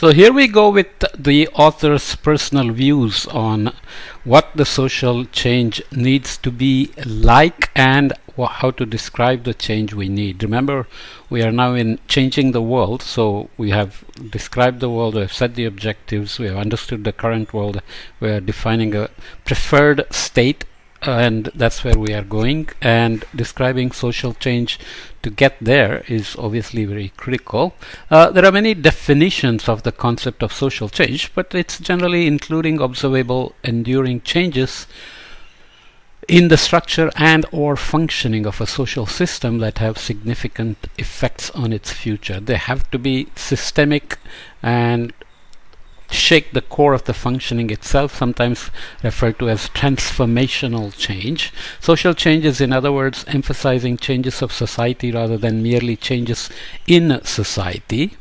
So here we go with the author's personal views on what the social change needs to be like and how to describe the change we need. Remember, we are now in changing the world, so we have described the world, we have set the objectives, we have understood the current world, we are defining a preferred state, and that's where we are going, and describing social change to get there is obviously very critical. There are many definitions of the concept of social change, but it's generally including observable, enduring changes in the structure and or functioning of a social system that have significant effects on its future. They have to be systemic and shake the core of the functioning itself, sometimes referred to as transformational change. Social change is, in other words, emphasizing changes of society rather than merely changes in society.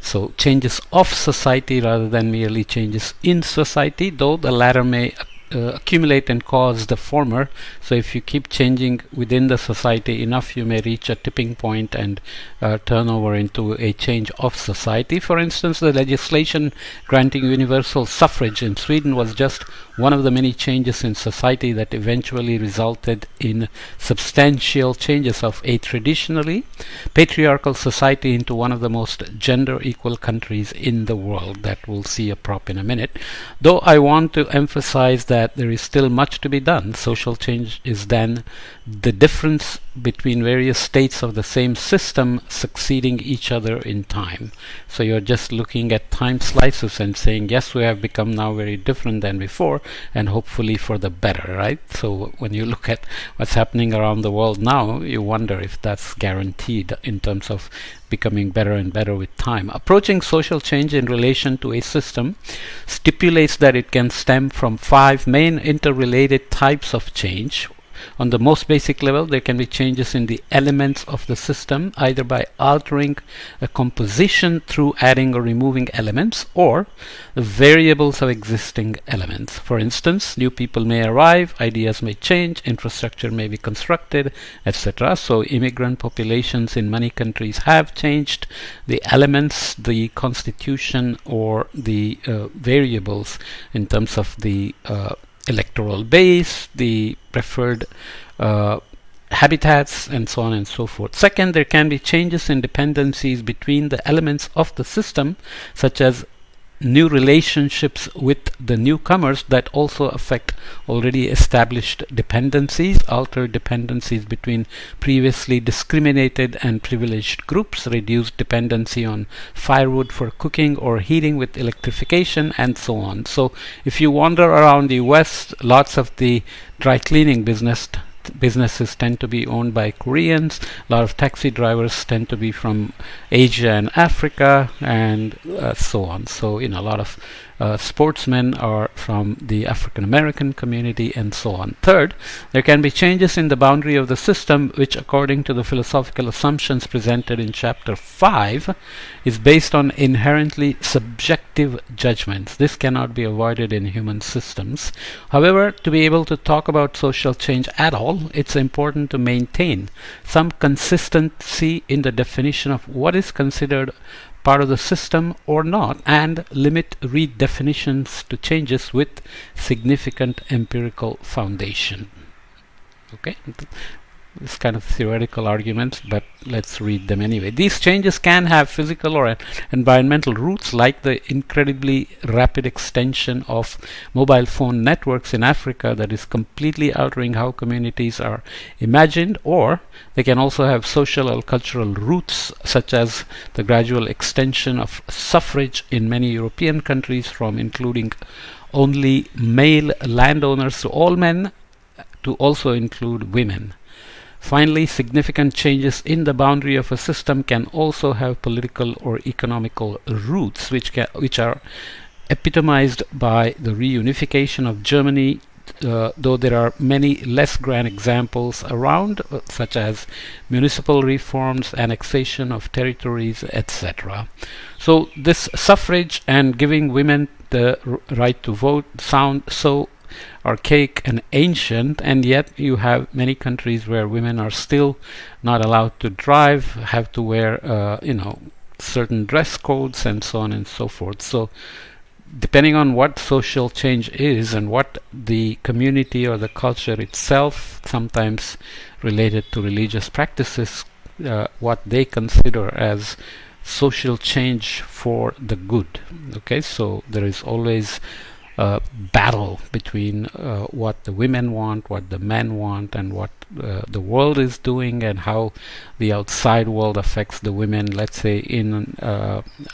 So changes of society rather than merely changes in society, though the latter may accumulate and cause the former. So if you keep changing within the society enough, you may reach a tipping point and turn over into a change of society. For instance, the legislation granting universal suffrage in Sweden was just one of the many changes in society that eventually resulted in substantial changes of a traditionally patriarchal society into one of the most gender equal countries in the world. That we'll see a prop in a minute. Though I want to emphasize that there is still much to be done. Social change is then the difference between various states of the same system succeeding each other in time. So you're just looking at time slices and saying, yes, we have become now very different than before, and hopefully for the better, right? So when you look at what's happening around the world now, you wonder if that's guaranteed in terms of becoming better and better with time. Approaching social change in relation to a system stipulates that it can stem from 5 main interrelated types of change. On the most basic level, there can be changes in the elements of the system, either by altering a composition through adding or removing elements, or the variables of existing elements. For instance, new people may arrive, ideas may change, infrastructure may be constructed, etc. So immigrant populations in many countries have changed the elements, the constitution, or the variables in terms of the electoral base, the preferred habitats, and so on and so forth. Second, there can be changes in dependencies between the elements of the system, such as new relationships with the newcomers that also affect already established dependencies, altered dependencies between previously discriminated and privileged groups, reduced dependency on firewood for cooking or heating with electrification, and so on. So if you wander around the West, lots of the dry cleaning businesses tend to be owned by Koreans. A lot of taxi drivers tend to be from Asia and Africa, and so on. So a lot of sportsmen are from the African American community, and so on. Third, there can be changes in the boundary of the system, which, according to the philosophical assumptions presented in chapter 5, is based on inherently subjective judgments. This cannot be avoided in human systems. However, to be able to talk about social change at all, it's important to maintain some consistency in the definition of what is considered part of the system or not, and limit redefinitions to changes with significant empirical foundation. Okay, it's kind of theoretical arguments, but let's read them anyway. These changes can have physical or environmental roots, like the incredibly rapid extension of mobile phone networks in Africa that is completely altering how communities are imagined, or they can also have social or cultural roots, such as the gradual extension of suffrage in many European countries from including only male landowners to all men to also include women. Finally, significant changes in the boundary of a system can also have political or economical roots, which are epitomized by the reunification of Germany, though there are many less grand examples around, such as municipal reforms, annexation of territories, etc. So this suffrage and giving women the right to vote sound so archaic and ancient, and yet you have many countries where women are still not allowed to drive, have to wear certain dress codes and so on and so forth. So depending on what social change is and what the community or the culture itself, sometimes related to religious practices, what they consider as social change for the good. Okay, so there is always a battle between what the women want, what the men want, and what the world is doing, and how the outside world affects the women, let's say in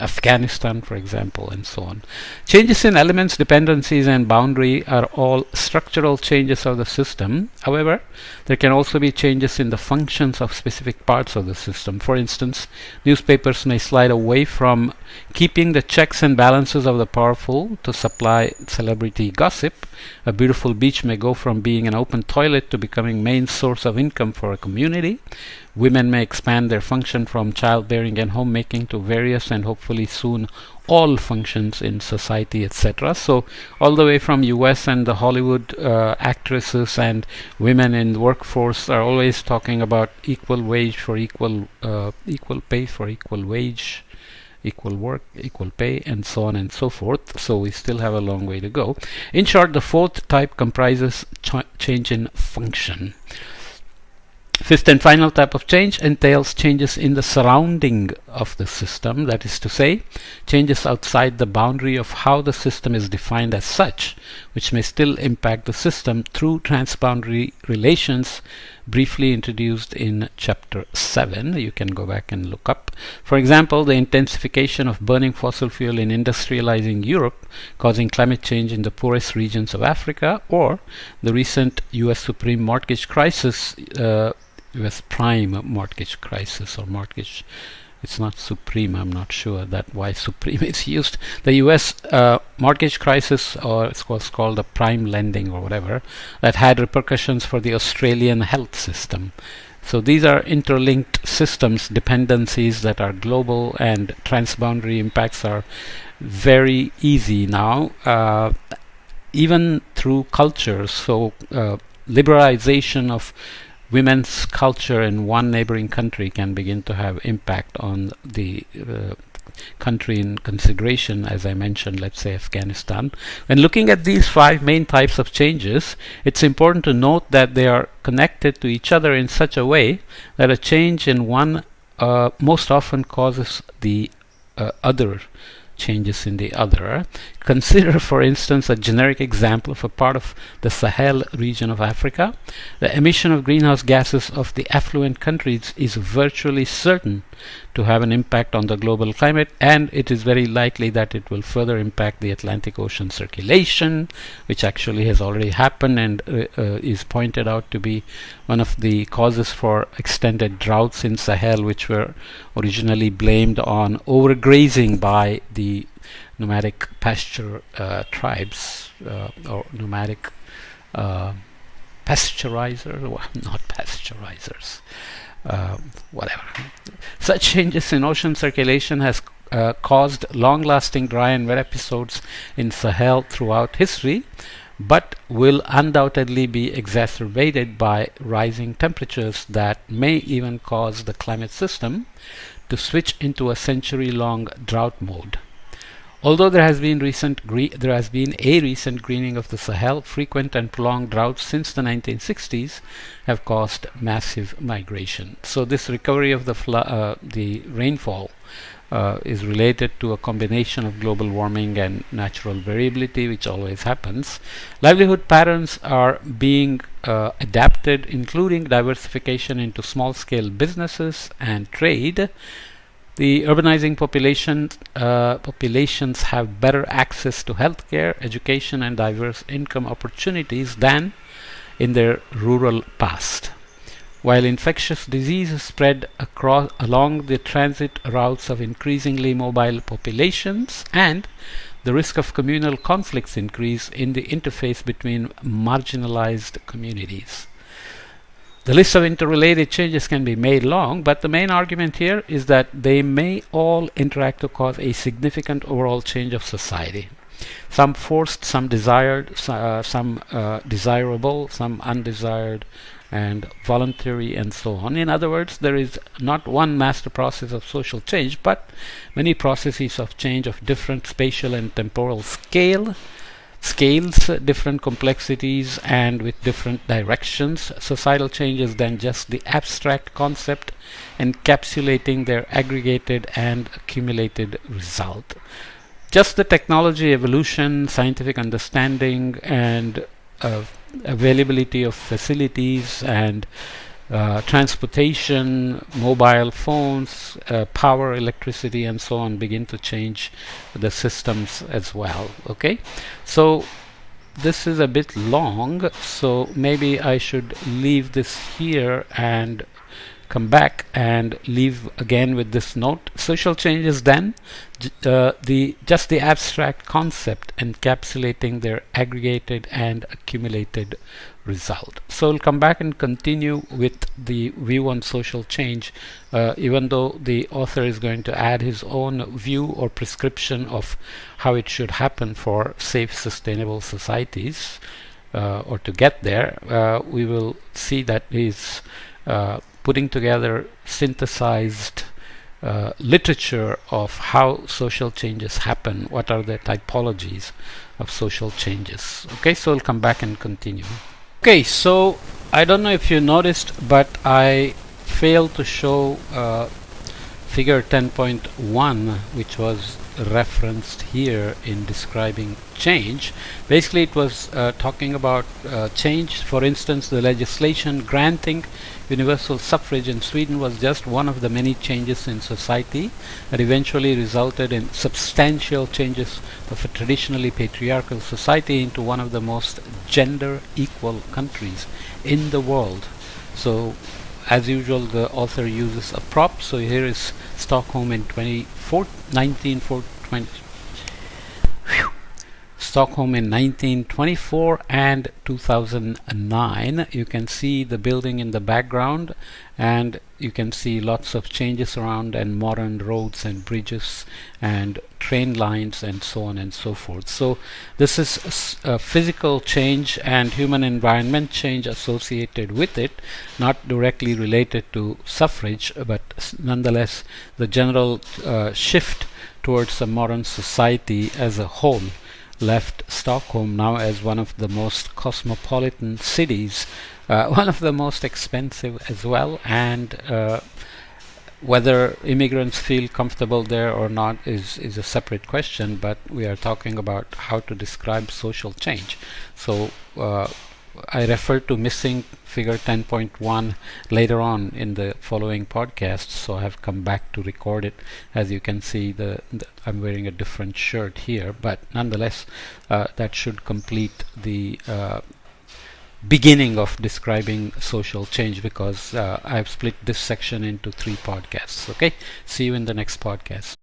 Afghanistan, for example, and so on. Changes in elements, dependencies, and boundary are all structural changes of the system. However, there can also be changes in the functions of specific parts of the system. For instance, newspapers may slide away from keeping the checks and balances of the powerful to supply celebrity gossip. A beautiful beach may go from being an open toilet to becoming main source of income for a community. Women may expand their function from childbearing and homemaking to various and hopefully soon all functions in society, etc. So all the way from US and the Hollywood actresses and women in the workforce are always talking about equal wage for equal pay for equal wage, equal work, equal pay, and so on and so forth. So we still have a long way to go. In short, the fourth type comprises change in function. Fifth and final type of change entails changes in the surrounding of the system, that is to say, changes outside the boundary of how the system is defined as such, which may still impact the system through transboundary relations briefly introduced in chapter 7. You can go back and look up. For example, the intensification of burning fossil fuel in industrializing Europe, causing climate change in the poorest regions of Africa, or the recent US Supreme mortgage crisis, US prime mortgage crisis, or mortgage, it's not supreme, I'm not sure that why supreme is used. The US mortgage crisis, or it was called the prime lending or whatever, that had repercussions for the Australian health system. So these are interlinked systems, dependencies that are global, and transboundary impacts are very easy now, even through cultures. So liberalization of women's culture in one neighboring country can begin to have impact on the country in consideration, as I mentioned, let's say Afghanistan. When looking at these 5 main types of changes, it's important to note that they are connected to each other in such a way that a change in one most often causes the other changes in the other. Consider, for instance, a generic example of a part of the Sahel region of Africa. The emission of greenhouse gases of the affluent countries is virtually certain to have an impact on the global climate, and it is very likely that it will further impact the Atlantic Ocean circulation, which actually has already happened and is pointed out to be one of the causes for extended droughts in Sahel, which were originally blamed on overgrazing by the nomadic pasture tribes, or nomadic pasteurizers, well, not pasteurizers, whatever. Such changes in ocean circulation has caused long-lasting dry and wet episodes in Sahel throughout history, but will undoubtedly be exacerbated by rising temperatures that may even cause the climate system to switch into a century-long drought mode. Although there has been a recent greening of the Sahel, frequent and prolonged droughts since the 1960s have caused massive migration. So this recovery of the rainfall is related to a combination of global warming and natural variability, which always happens. Livelihood patterns are being adapted, including diversification into small-scale businesses and trade. The urbanizing populations have better access to healthcare, education, and diverse income opportunities than in their rural past. While infectious diseases spread along the transit routes of increasingly mobile populations, and the risk of communal conflicts increase in the interface between marginalized communities. The list of interrelated changes can be made long, but the main argument here is that they may all interact to cause a significant overall change of society. Some forced, some desired, some desirable, some undesired, and voluntary and so on. In other words, there is not one master process of social change, but many processes of change of different spatial and temporal scales, different complexities, and with different directions. Societal change is then just the abstract concept encapsulating their aggregated and accumulated result. Just the technology evolution, scientific understanding, and availability of facilities and transportation, mobile phones, power, electricity, and so on begin to change the systems as well. Okay, so this is a bit long, so maybe I should leave this here and come back and leave again with this note. Social change is then just the abstract concept encapsulating their aggregated and accumulated result. So we'll come back and continue with the view on social change, even though the author is going to add his own view or prescription of how it should happen for safe, sustainable societies, or to get there. We will see that he's putting together synthesized literature of how social changes happen, what are the typologies of social changes. Okay, so we'll come back and continue. Okay, so I don't know if you noticed, but I failed to show figure 10.1, which was referenced here in describing change. Basically, it was talking about change. For instance, the legislation granting universal suffrage in Sweden was just one of the many changes in society that eventually resulted in substantial changes of a traditionally patriarchal society into one of the most gender equal countries in the world. So as usual, the author uses a prop. So here is Stockholm in 1924 and 2009. You can see the building in the background, and you can see lots of changes around, and modern roads and bridges and train lines and so on and so forth. So this is a physical change and human environment change associated with it, not directly related to suffrage, but nonetheless the general shift towards a modern society as a whole left Stockholm now as one of the most cosmopolitan cities, one of the most expensive as well, and whether immigrants feel comfortable there or not is a separate question, but we are talking about how to describe social change. So I refer to missing figure 10.1 later on in the following podcast, so I have come back to record it. As you can see, I'm wearing a different shirt here, but nonetheless that should complete the beginning of describing social change, because I've split this section into 3 podcasts. Okay, see you in the next podcast.